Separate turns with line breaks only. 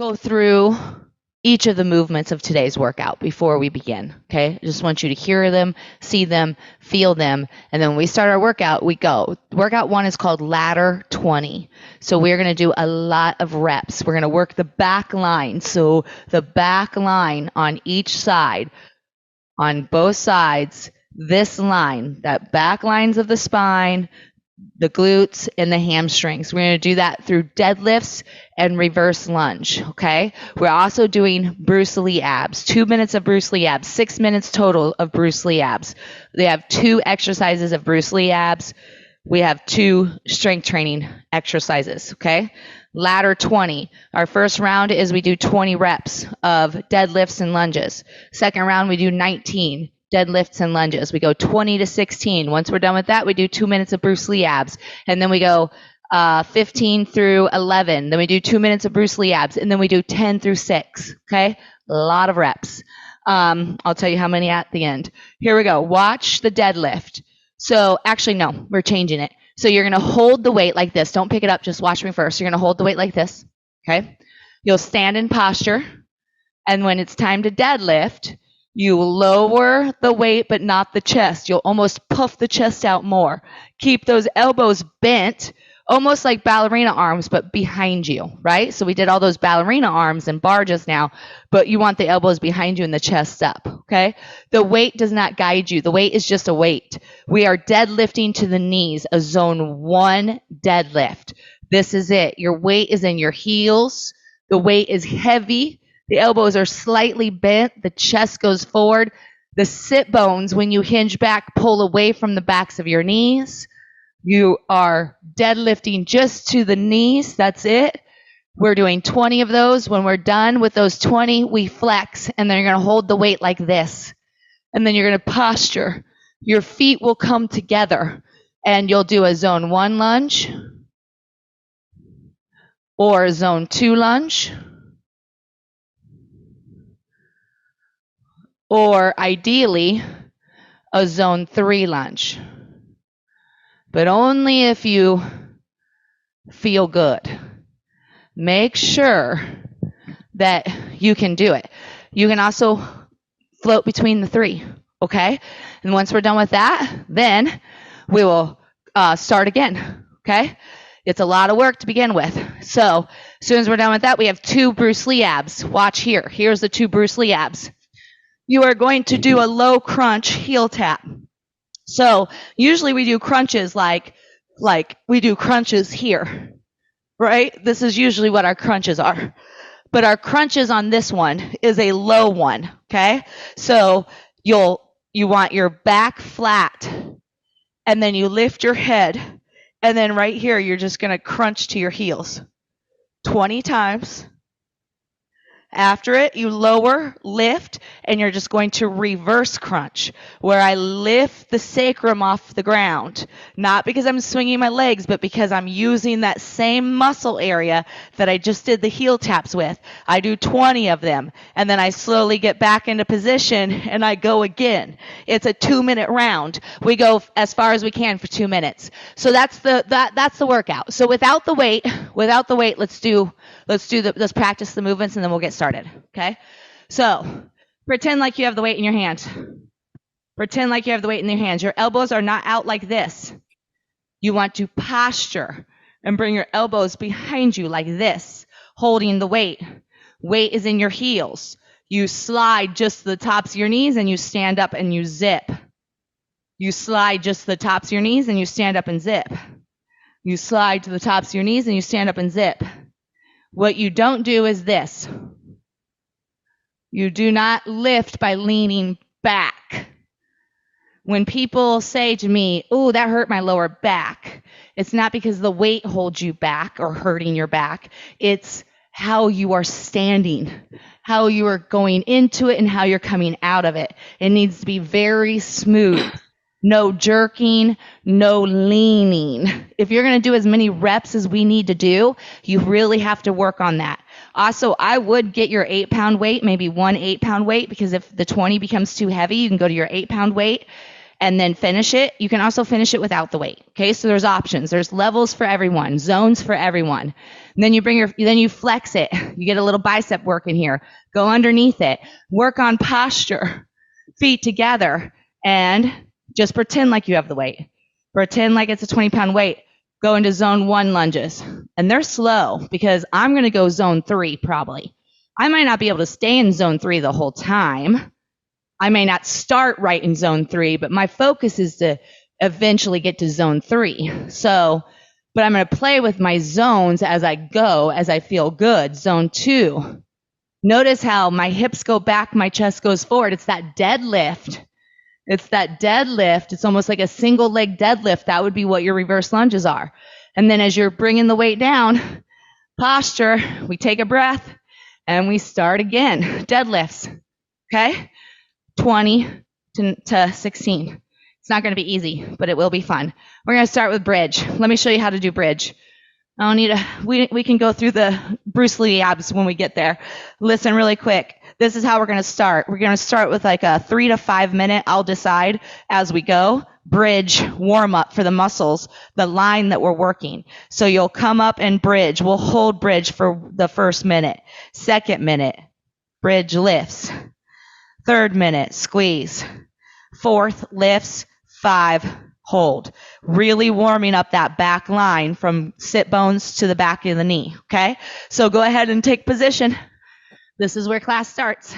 go through each of the movements of today's workout before we begin, okay? I just want you to hear them, see them, feel them, and then when we start our workout, we go. Workout 1 is called ladder 20. So we're going to do a lot of reps. We're going to work the back line. So the back line on each side, on both sides, this line, that back lines of the spine, the glutes, and the hamstrings. We're going to do that through deadlifts and reverse lunge, okay? We're also doing Bruce Lee abs, 2 minutes of Bruce Lee abs, 6 minutes total of Bruce Lee abs. They have 2 exercises of Bruce Lee abs. We have 2 strength training exercises, okay? Ladder 20. Our first round is we do 20 reps of deadlifts and lunges. Second round, we do 19 deadlifts and lunges. We go 20 to 16. Once we're done with that, we do 2 minutes of Bruce Lee abs. And then we go 15 through 11. Then we do 2 minutes of Bruce Lee abs. And then we do 10 through 6. Okay? A lot of reps. I'll tell you how many at the end. Here we go. Watch the deadlift. So actually, no, we're changing it. So you're going to hold the weight like this. Don't pick it up. Just watch me first. You're going to hold the weight like this. Okay? You'll stand in posture. And when it's time to deadlift, you lower the weight, but not the chest. You'll almost puff the chest out more. Keep those elbows bent, almost like ballerina arms, but behind you, right? So we did all those ballerina arms and bar just now, but you want the elbows behind you and the chest up, okay? The weight does not guide you. The weight is just a weight. We are deadlifting to the knees, a zone 1 deadlift. This is it. Your weight is in your heels. The weight is heavy. The elbows are slightly bent. The chest goes forward. The sit bones, when you hinge back, pull away from the backs of your knees. You are deadlifting just to the knees. That's it. We're doing 20 of those. When we're done with those 20, we flex, and then you're going to hold the weight like this. And then you're going to posture. Your feet will come together, and you'll do a zone 1 lunge or a zone 2 lunge. Or ideally, a zone 3 lunge. But only if you feel good. Make sure that you can do it. You can also float between the 3, okay? And once we're done with that, then we will start again, okay? It's a lot of work to begin with. So as soon as we're done with that, we have 2 Bruce Lee abs. Watch here. Here's the 2 Bruce Lee abs. You are going to do a low crunch heel tap. So usually we do crunches like we do crunches here, right? This is usually what our crunches are. But our crunches on this one is a low one, okay? So you want your back flat, and then you lift your head, and then right here you're just going to crunch to your heels 20 times. After it, you lower, lift, and you're just going to reverse crunch, where I lift the sacrum off the ground, not because I'm swinging my legs, but because I'm using that same muscle area that I just did the heel taps with. I do 20 of them, and then I slowly get back into position, and I go again. It's a 2-minute round. We go as far as we can for 2 minutes. So that's the workout. So without the weight, let's practice the movements, and then we'll get started, okay? So pretend like you have the weight in your hands. Pretend like you have the weight in your hands. Your elbows are not out like this. You want to posture and bring your elbows behind you like this, holding the weight. Weight is in your heels. You slide just to the tops of your knees, and you stand up and you zip. You slide just to the tops of your knees, and you stand up and zip. You slide to the tops of your knees, and you stand up and zip. What you don't do is this. You do not lift by leaning back. When people say to me, "Oh, that hurt my lower back," it's not because the weight holds you back or hurting your back. It's how you are standing, how you are going into it, and how you're coming out of it. It needs to be very smooth. No jerking, no leaning. If you're going to do as many reps as we need to do, you really have to work on that. Also, I would get your 8-pound weight, maybe one 8-pound weight, because if the 20 becomes too heavy, you can go to your 8-pound weight. and then finish it. You can also finish it without the weight. Okay, so there's options. There's levels for everyone, zones for everyone. And then you flex it. You get a little bicep work in here. Go underneath it. Work on posture. Feet together, and just pretend like you have the weight. Pretend like it's a 20-pound weight. Go into zone 1 lunges. And they're slow because I'm going to go zone 3 probably. I might not be able to stay in zone 3 the whole time. I may not start right in zone 3, but my focus is to eventually get to zone 3. So, but I'm going to play with my zones as I go, as I feel good. Zone 2. Notice how my hips go back, my chest goes forward. It's that deadlift. It's almost like a single leg deadlift. That would be what your reverse lunges are. And then as you're bringing the weight down, posture, we take a breath and we start again. Deadlifts. Okay? 20 to 16. It's not going to be easy, but it will be fun. We're going to start with bridge. Let me show you how to do bridge. I don't need we can go through the Bruce Lee abs when we get there. Listen really quick. This is how we're going to start. We're going to start with like a 3 to 5 minute, I'll decide as we go, bridge warm up for the muscles, the line that we're working. So you'll come up and bridge. We'll hold bridge for the first minute. Second minute, bridge lifts. Third minute, squeeze. Fourth, lifts. 5, hold. Really warming up that back line from sit bones to the back of the knee, okay? So go ahead and take position. This is where class starts.